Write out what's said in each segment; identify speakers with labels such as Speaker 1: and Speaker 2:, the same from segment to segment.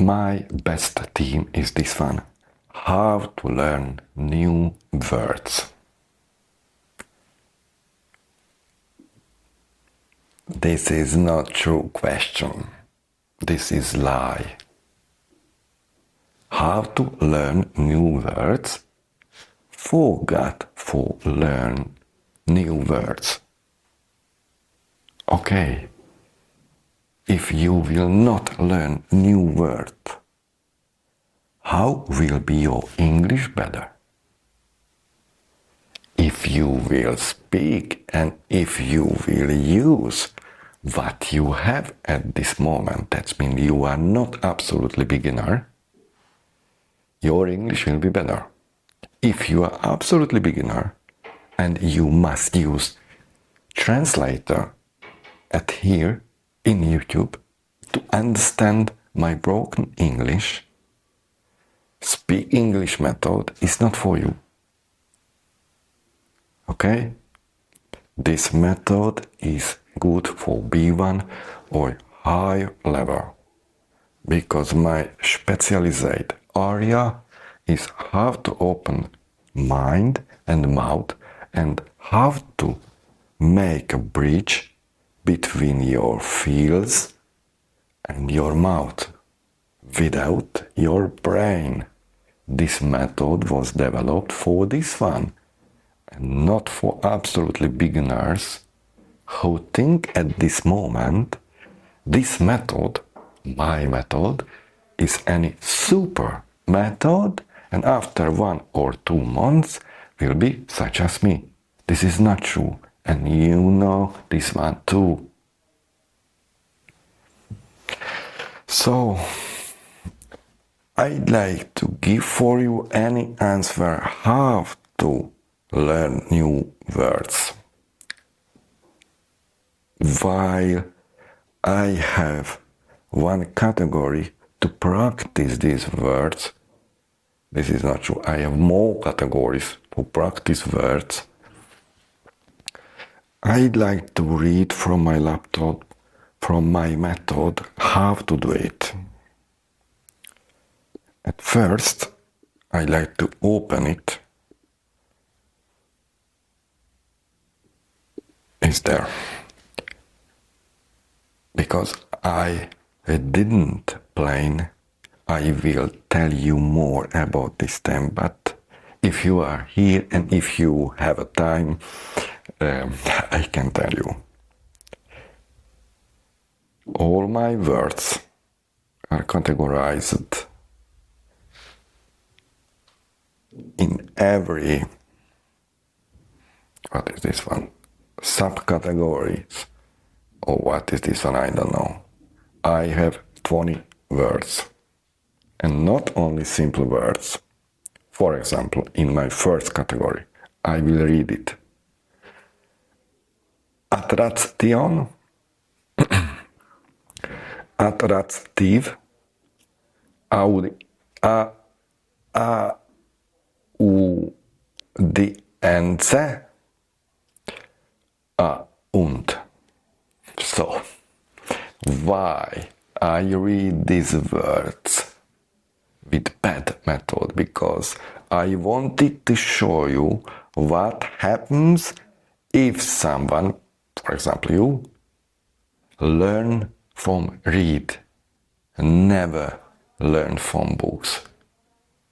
Speaker 1: My best theme is this one. How to learn new words. This is not true question. This is lie. How to learn new words? Forget for learn new words. Okay. If you will not learn new words, how will be your English better? If you will speak and if you will use what you have at this moment, that means you are not absolutely beginner, your English will be better. If you are absolutely beginner and you must use translator at here in YouTube to understand my broken English, Speak English method is not for you. Okay? This method is good for B1 or higher level because my specialized area is how to open mind and mouth and how to make a bridge between your feels and your mouth without your brain. This method was developed for this one and not for absolutely beginners who think at this moment this method, my method, is any super method and after 1 or 2 months will be such as me. This is not true. And you know this one too. So, I'd like to give for you any answer how to learn new words. While I have one category to practice these words, this is not true. I have more categories to practice words. I'd like to read from my laptop, from my method, how to do it. At first, I like to open it. It's there. Because I didn't plan, I will tell you more about this thing, but if you are here and if you have a time, I can tell you. All my words are categorized in every, what is this one? Subcategories. Or what is this one? I don't know. I have 20 words. And not only simple words. For example, in my first category, I will read it. Attraction, attractive, audience, und. So, why I read these words with bad method? Because I wanted to show you what happens if someone, for example you, learn from read, never learn from books,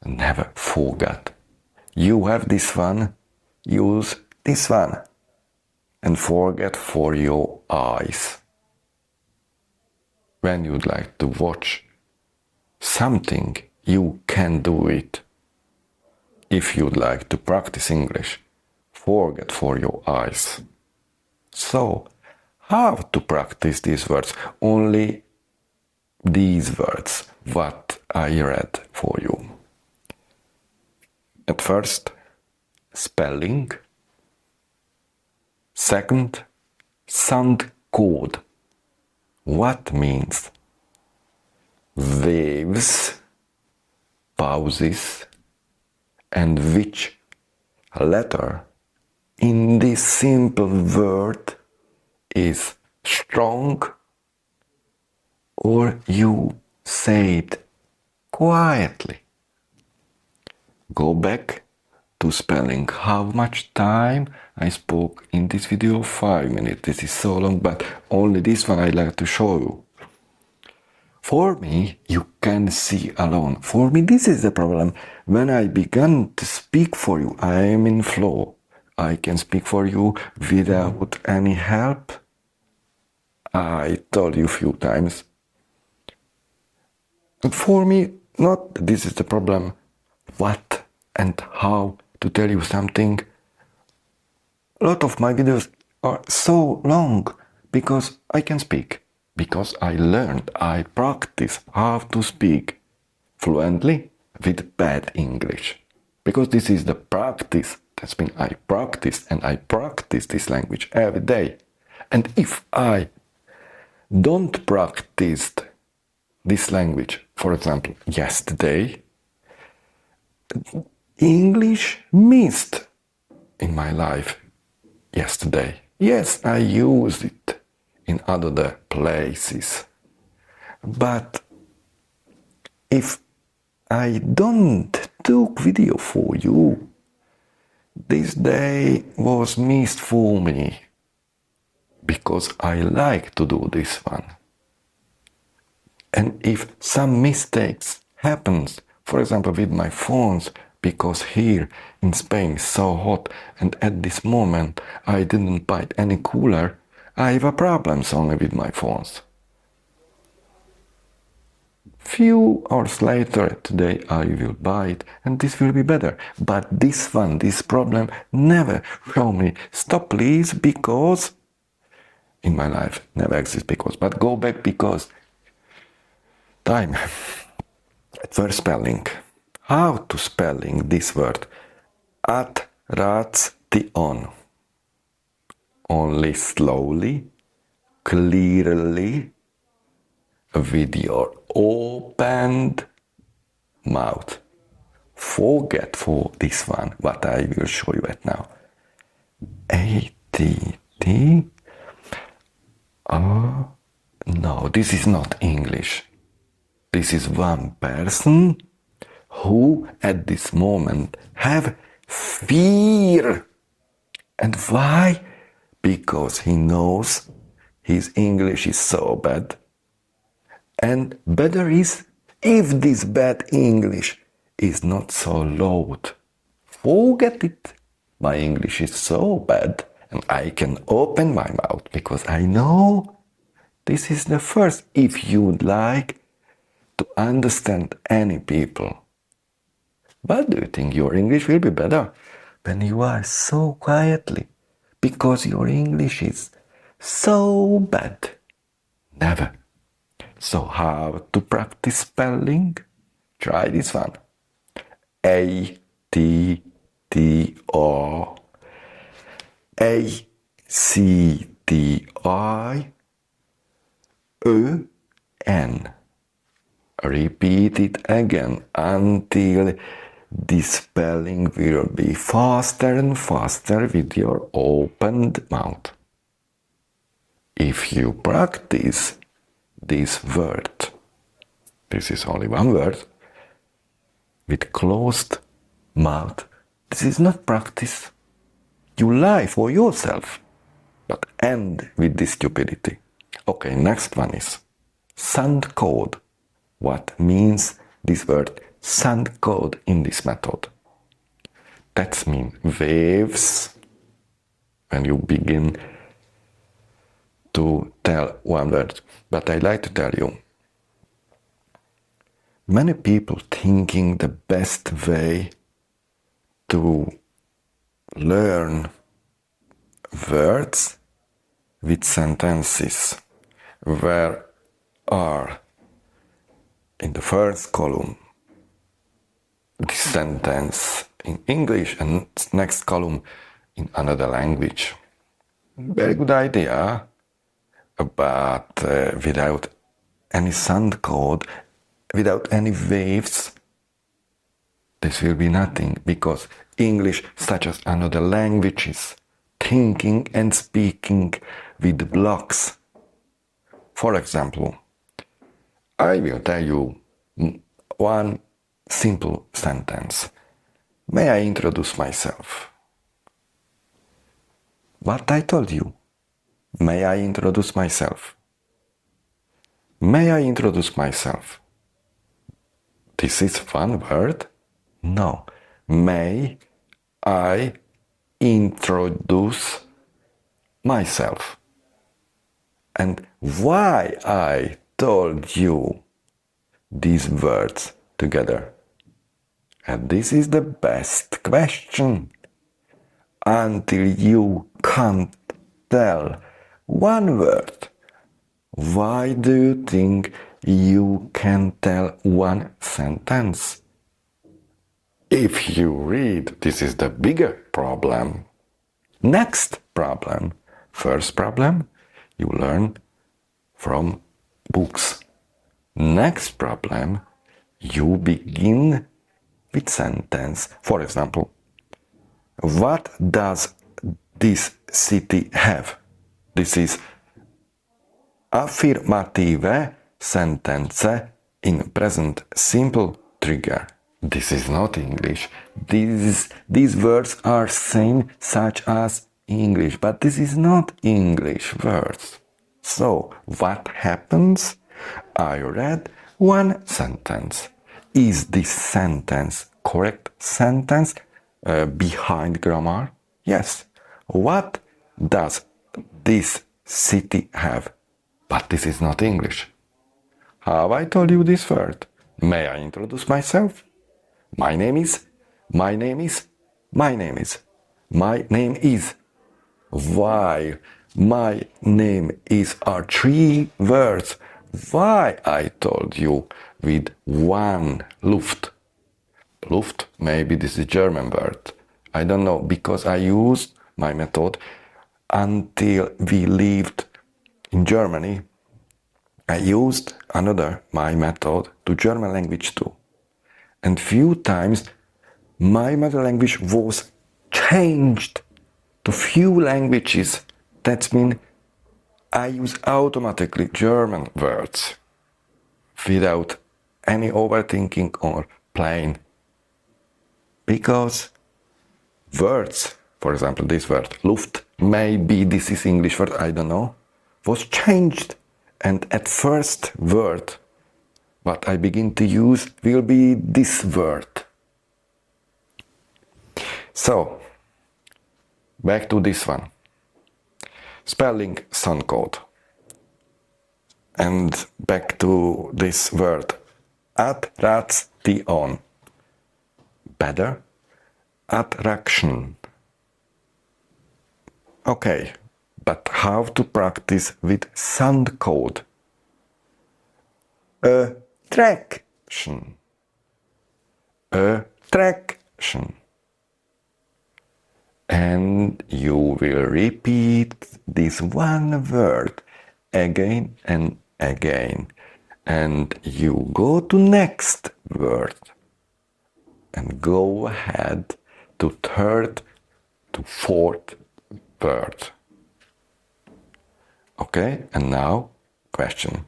Speaker 1: never forget. You have this one, use this one, and forget for your eyes. When you'd like to watch something, you can do it. If you'd like to practice English, forget for your eyes. So, how to practice these words? Only these words, what I read for you. At first, spelling. Second, sound code. What means? Waves, pauses, and which letter in this simple word is strong, or you say it quietly. Go back to spelling. How much time I spoke in this video? 5 minutes. This is so long, but only this one I like to show you. For me, you can see alone. For me, this is the problem. When I began to speak for you, I am in flow. I can speak for you without any help. I told you a few times. And for me, not this is the problem. What and how to tell you something. A lot of my videos are so long because I can speak. Because I learned, I practice how to speak fluently with bad English. Because this is the practice. That's mean I practice and I practice this language every day. And if I don't practice this language, for example, yesterday, English missed in my life yesterday. Yes, I used it in other places. But if I don't took video for you, this day was missed for me. Because I like to do this one. And if some mistakes happens, for example with my phones, because here in Spain is so hot and at this moment I didn't buy any cooler, I have a problems only with my phones. Few hours later today I will buy it and this will be better. But this one, this problem never show me stop please because in my life never exists because, but go back because time. At first spelling. How to spelling this word? Attraction. Only slowly, clearly, with your opened mouth. Forget for this one what I will show you right now. A-T-T. No, this is not English. This is one person who at this moment have fear. And why? Because he knows his English is so bad. And better is if this bad English is not so loud. Forget it. My English is so bad and I can open my mouth because I know this is the first. If you'd like to understand any people, but do you think your English will be better when you are so quietly? Because your English is so bad. Never. So how to practice spelling? Try this one. A-T-T-O A-C-T-I-O-N. Repeat it again until the spelling will be faster and faster with your opened mouth. If you practice this word, this is only one word, with closed mouth, this is not practice. You lie for yourself, but end with this stupidity. Okay, next one is sound code. What means this word sound code in this method? That means waves. When you begin to tell one word, but I like to tell you, many people thinking the best way to learn words with sentences where are in the first column this sentence in English and next column in another language. Very good idea, but without any sound code, without any waves, this will be nothing, because English, such as another languages, thinking and speaking with blocks. For example, I will tell you one simple sentence. May I introduce myself? What I told you. May I introduce myself? May I introduce myself? This is one word? No. May I introduce myself? And why I told you these words together? And this is the best question. Until you can't tell one word, why do you think you can tell one sentence? If you read, this is the bigger problem. Next problem. First problem, you learn from books. Next problem, you begin with sentence. For example, what does this city have? This is affirmative sentence in present simple trigger. This is not English. These words are same such as English, but this is not English words. So, what happens? I read one sentence. Is this sentence correct sentence behind grammar? Yes. What does this city have? But this is not English. Have I told you this word? May I introduce myself? My name is. My name is. My name is. My name is. Why? My name is are three words. Why I told you with one Luft? Luft, maybe this is German word. I don't know, because I used my method until we lived in Germany. I used my method to German language too. And few times my mother language was changed to few languages. That means I use automatically German words without any overthinking or playing. Because words, for example, this word, Luft, maybe this is English word, I don't know, was changed. And at first word, what I begin to use will be this word. So, back to this one. Spelling sound code. And back to this word. Attraction. Better. Attraction. Okay, but how to practice with sound code? Attraction. Attraction. And you will repeat this one word again and again. And you go to next word. And go ahead to third to fourth word. Okay, and now question.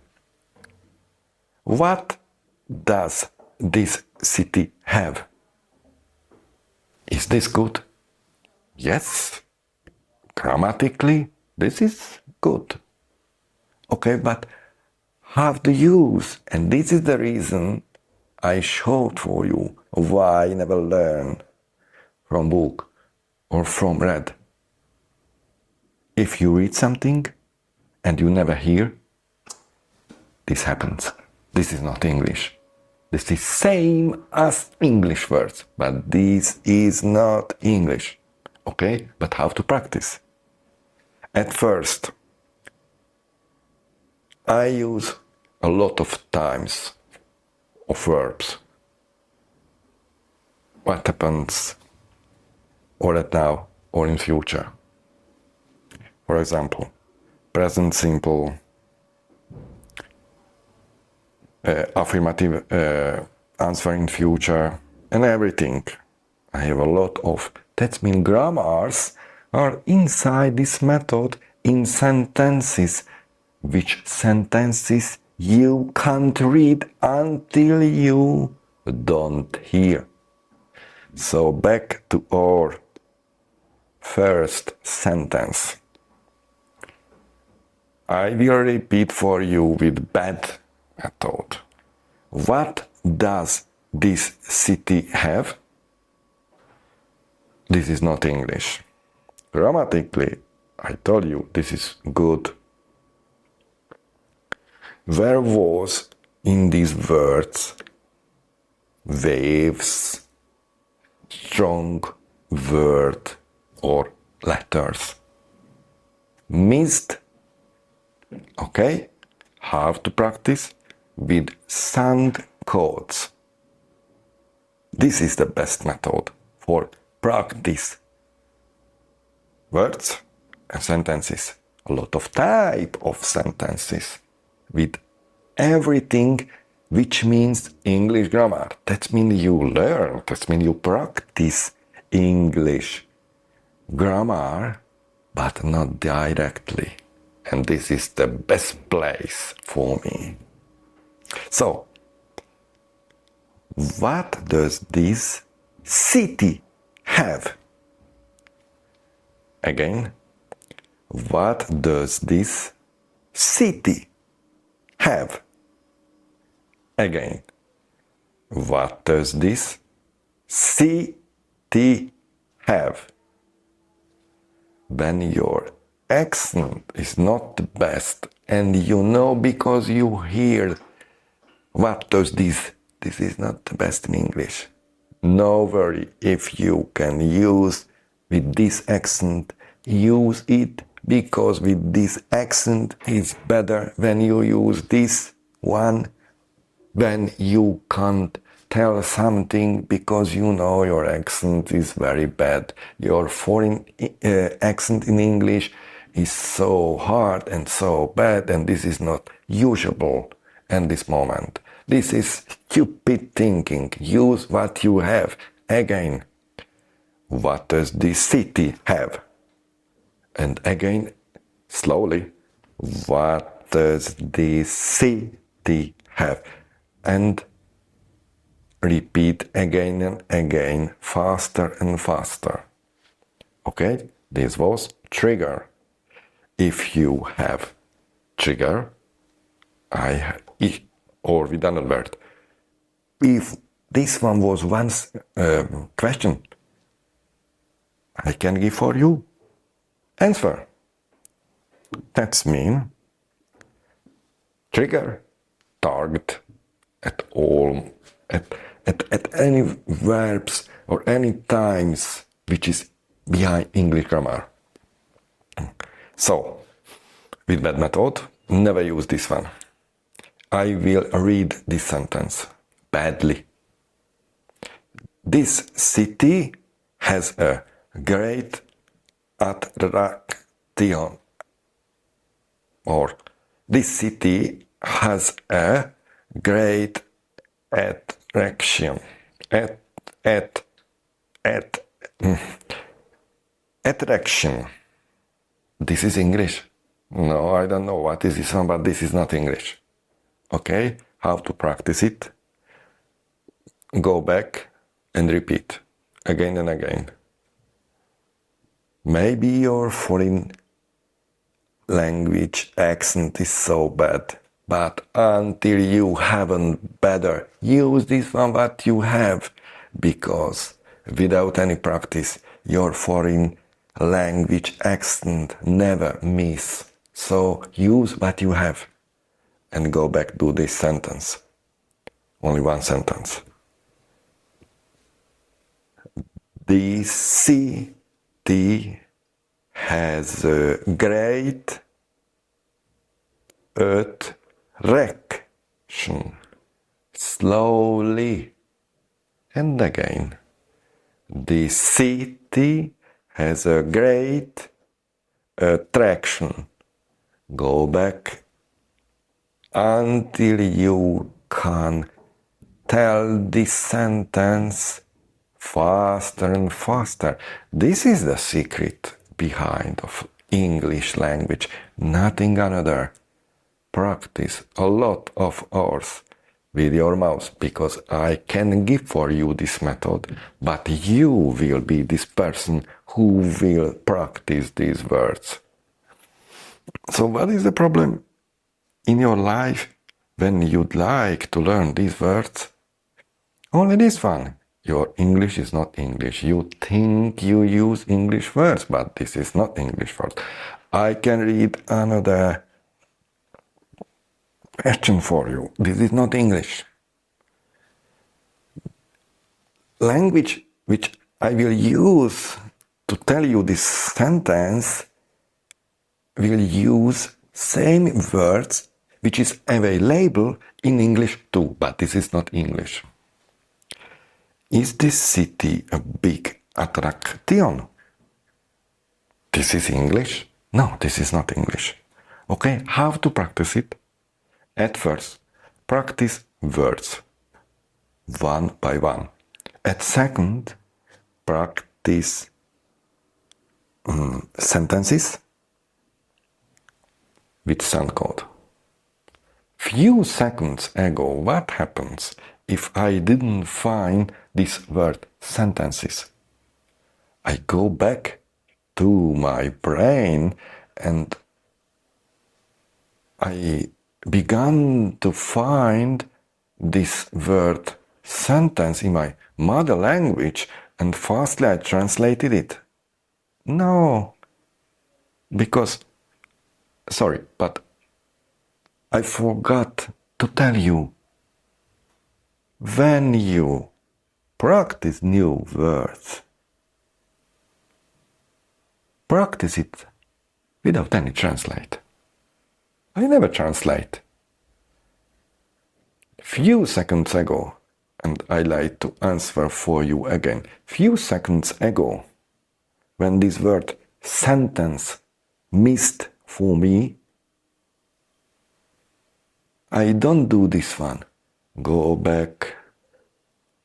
Speaker 1: What does this city have? Is this good? Yes. Grammatically, this is good. Okay, but how to use? And this is the reason I showed for you why I never learn from book or from read. If you read something and you never hear, this happens. This is not English. This is same as English words, but this is not English. Okay, but how to practice? At first, I use a lot of times of verbs. What happens or right now or in future? For example, present simple, affirmative answer in future, and everything. I have a lot of. That means grammars are inside this method in sentences. Which sentences you can't read until you don't hear. So back to our first sentence. I will repeat for you with bad method. What does this city have? This is not English. Grammatically, I told you this is good. Where was in these words waves, strong word or letters? Missed. Okay? How to practice? With sound codes. This is the best method for practice words and sentences. A lot of type of sentences with everything which means English grammar. That means you learn, that means you practice English grammar, but not directly. And this is the best place for me. So, what does this city have? Again, what does this city have? Again, what does this city have? When your accent is not the best, and you know because you hear what does this is not the best in English. No worry, if you can use with this accent, use it, because with this accent is better when you use this one, when you can't tell something because you know your accent is very bad. Your foreign accent in English is so hard and so bad, and this is not usable in this moment. This is stupid thinking. Use what you have. Again, what does this city have? And again, slowly, what does this city have? And repeat again and again, faster and faster. Okay, this was trigger. If you have trigger, or with another word, if this one was once question, I can give for you answer. That's mean trigger, target at all, at any verbs or any times which is behind English grammar. So, with that method, never use this one. I will read this sentence badly. This city has a great attraction. Or this city has a great attraction. Attraction. This is English. No, I don't know what is this one, but this is not English. Okay, how to practice it? Go back and repeat again and again. Maybe your foreign language accent is so bad, but until you haven't better, use this one what you have, because without any practice, your foreign language accent never miss. So use what you have. And go back to this sentence. Only one sentence. The city has a great attraction. Slowly. And again. The city has a great attraction. Go back until you can tell this sentence faster and faster. This is the secret behind of English language, nothing another. Practice a lot of hours with your mouse, because I can give for you this method, but you will be this person who will practice these words. So what is the problem in your life when you'd like to learn these words? Only this one. Your English is not English. You think you use English words, but this is not English words. I can read another question for you. This is not English. Language which I will use to tell you this sentence will use same words which is available in English too, but this is not English. Is this city a big attraction? This is English? No, this is not English. Okay, how to practice it? At first, practice words one by one. At second, practice sentences with sound code. Few seconds ago, what happens if I didn't find this word sentences? I go back to my brain and I began to find this word sentence in my mother language and fastly I translated it. No, because, sorry, but I forgot to tell you, when you practice new words, practice it without any translate. I never translate. Few seconds ago, and I like to answer for you again, few seconds ago, when this word sentence missed for me, I don't do this one. Go back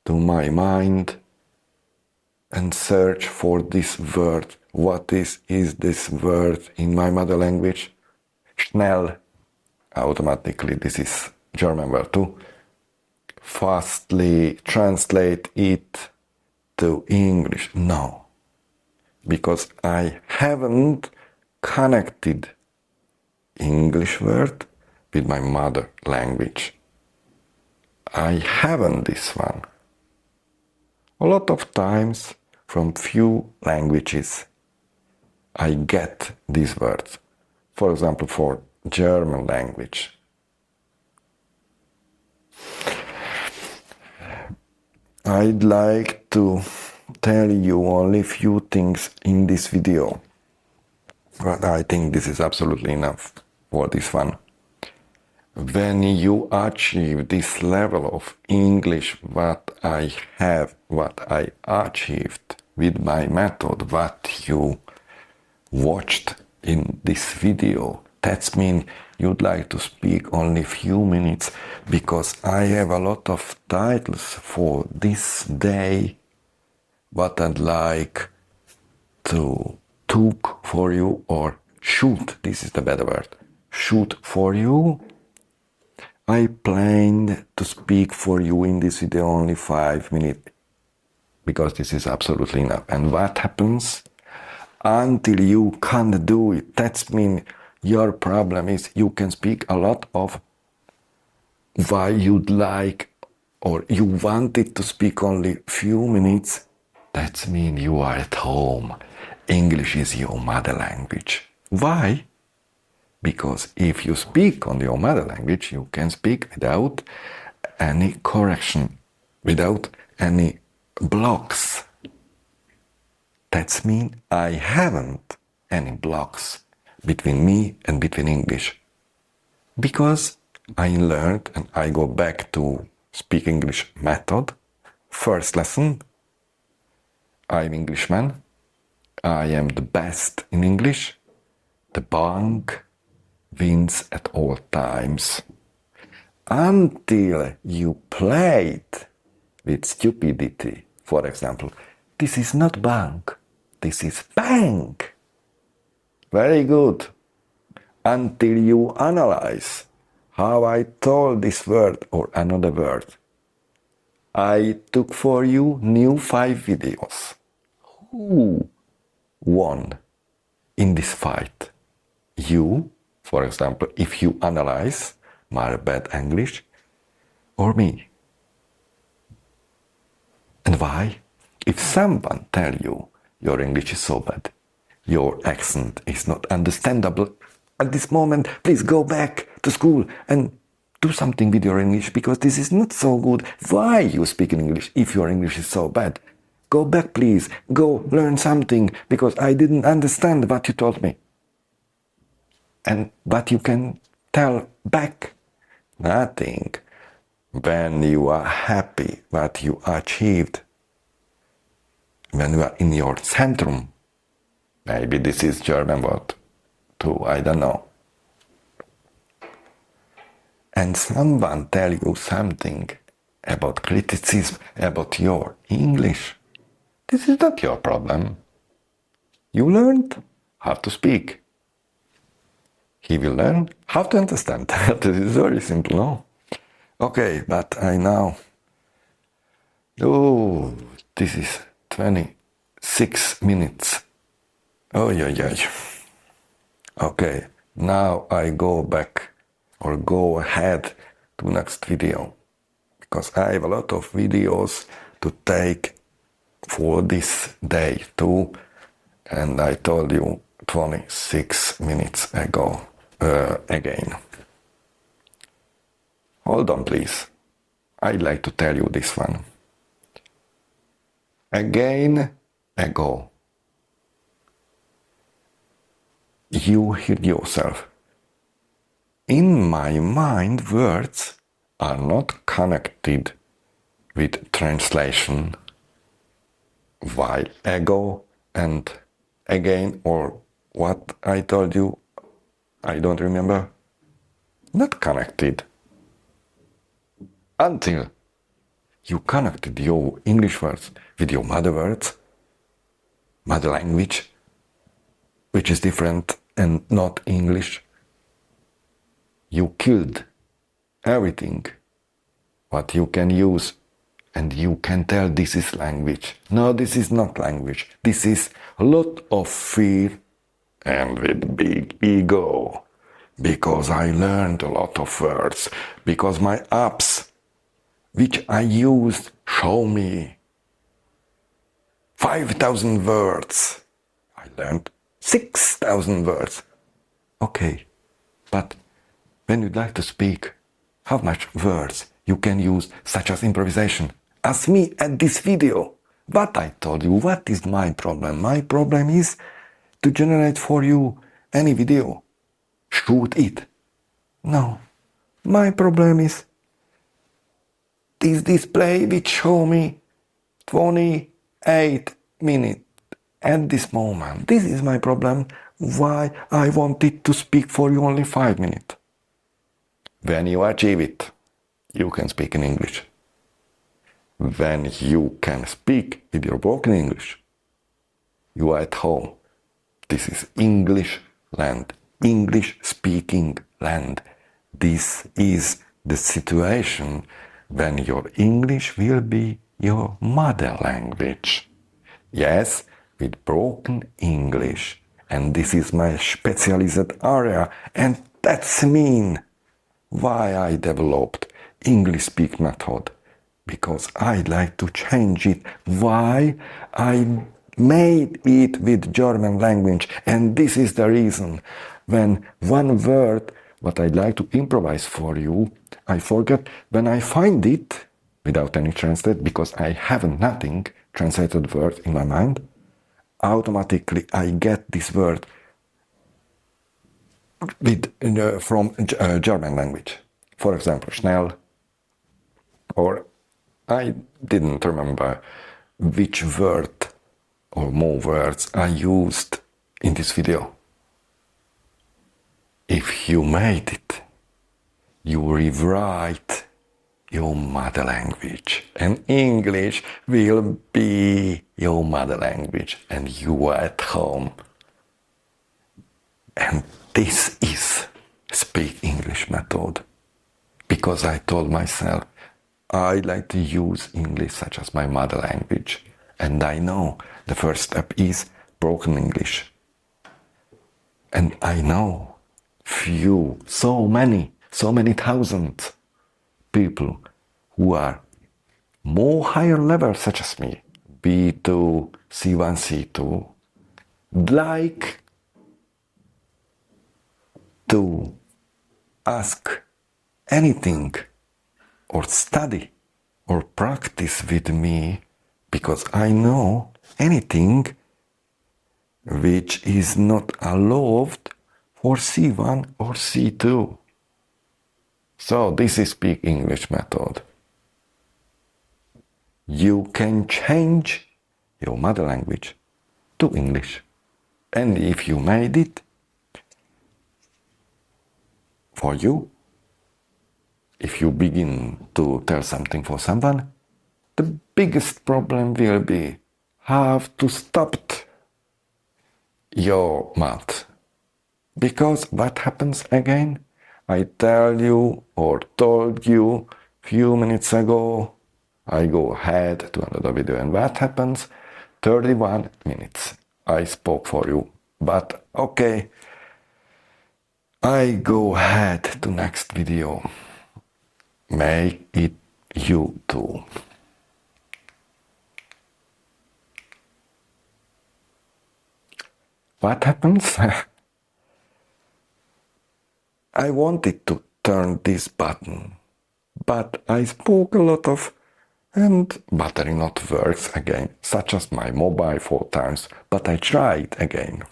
Speaker 1: to my mind and search for this word. What is this word in my mother language? Schnell. Automatically, this is German word too. Fastly translate it to English. No. Because I haven't connected English word with my mother language. I haven't this one. A lot of times from few languages I get these words. For example, for German language. I'd like to tell you only a few things in this video, but I think this is absolutely enough for this one. When you achieve this level of English, what I achieved with my method, what you watched in this video, that means you'd like to speak only few minutes, because I have a lot of titles for this day what I'd like to talk for you or shoot, this is the better word, shoot for you. I planned to speak for you in this video only 5 minutes, because this is absolutely enough. And what happens? Until you can't do it, that means your problem is you can speak a lot of why you'd like or you wanted to speak only few minutes. That means you are at home. English is your mother language. Why? Because if you speak on your mother language, you can speak without any correction, without any blocks. That means I haven't any blocks between me and between English. Because I learned and I go back to speak English method. First lesson, I'm Englishman. I am the best in English. The bank wins at all times. Until you play it with stupidity. For example, this is not bank, this is bank. Very good. Until you analyze how I told this word or another word. I took for you new 5 videos. Who won in this fight? You, for example, if you analyze my bad English, or me? And why? If someone tell you your English is so bad, your accent is not understandable at this moment, please go back to school and do something with your English, because this is not so good. Why you speak in English if your English is so bad? Go back, please. Go learn something, because I didn't understand what you told me. And what you can tell back? Nothing. When you are happy what you achieved, when you are in your centrum, maybe this is German word too, I don't know, and someone tell you something about criticism about your English, this is not your problem. You learned how to speak. He will learn how to understand. This is very simple, no? Okay, but I now... Oh, this is 26 minutes. Oh, yeah. Okay, now I go back or go ahead to next video, because I have a lot of videos to take for this day too, and I told you 26 minutes ago again. Hold on, please. I'd like to tell you this one. Again, ago. You hear yourself. In my mind, words are not connected with translation, while ago and again, or what I told you, I don't remember, not connected. Until you connected your English words with your mother words, mother language, which is different and not English, you killed everything what you can use, and you can tell this is language. No, this is not language. This is a lot of fear and with big ego, because I learned a lot of words, because my apps which I used show me 5,000 words. I learned 6,000 words. Okay, but when you'd like to speak, how much words you can use, such as improvisation? Ask me at this video. But I told you, what is my problem? My problem is to generate for you any video. Shoot it. No. My problem is this display which show me 28 minutes at this moment. This is my problem, why I wanted to speak for you only 5 minutes. When you achieve it, you can speak in English. When you can speak with your broken English, you are at home. This is English land, English speaking land. This is the situation when your English will be your mother language. Yes, with broken English. And this is my specialized area, and that's mean why I developed English speak method, because I like to change it. Why I made it with German language, and this is the reason. When one word what I like to improvise for you, I forget, when I find it without any translate, because I have nothing translated word in my mind, automatically I get this word with, from German language. For example, schnell, or I didn't remember which word or more words I used in this video. If you made it, you rewrite your mother language, and English will be your mother language, and you are at home. And this is Speak English method. because I told myself I like to use English such as my mother language. And I know the first step is broken English. And I know so many thousands people who are more higher level such as me, B2, C1, C2, like to ask anything or study or practice with me because I know anything which is not allowed for C1 or C2. So this is Speak English method. You can change your mother language to English. And if you made it for you, if you begin to tell something for someone, the biggest problem will be how to stop your mouth. Because what happens again? I tell you or told you few minutes ago, I go ahead to another video, and what happens? 31 minutes I spoke for you, but okay, I go ahead to next video. Make it you too. What happens? I wanted to turn this button, but I spoke a lot of and battery not works again, such as my mobile 4 times, but I tried again.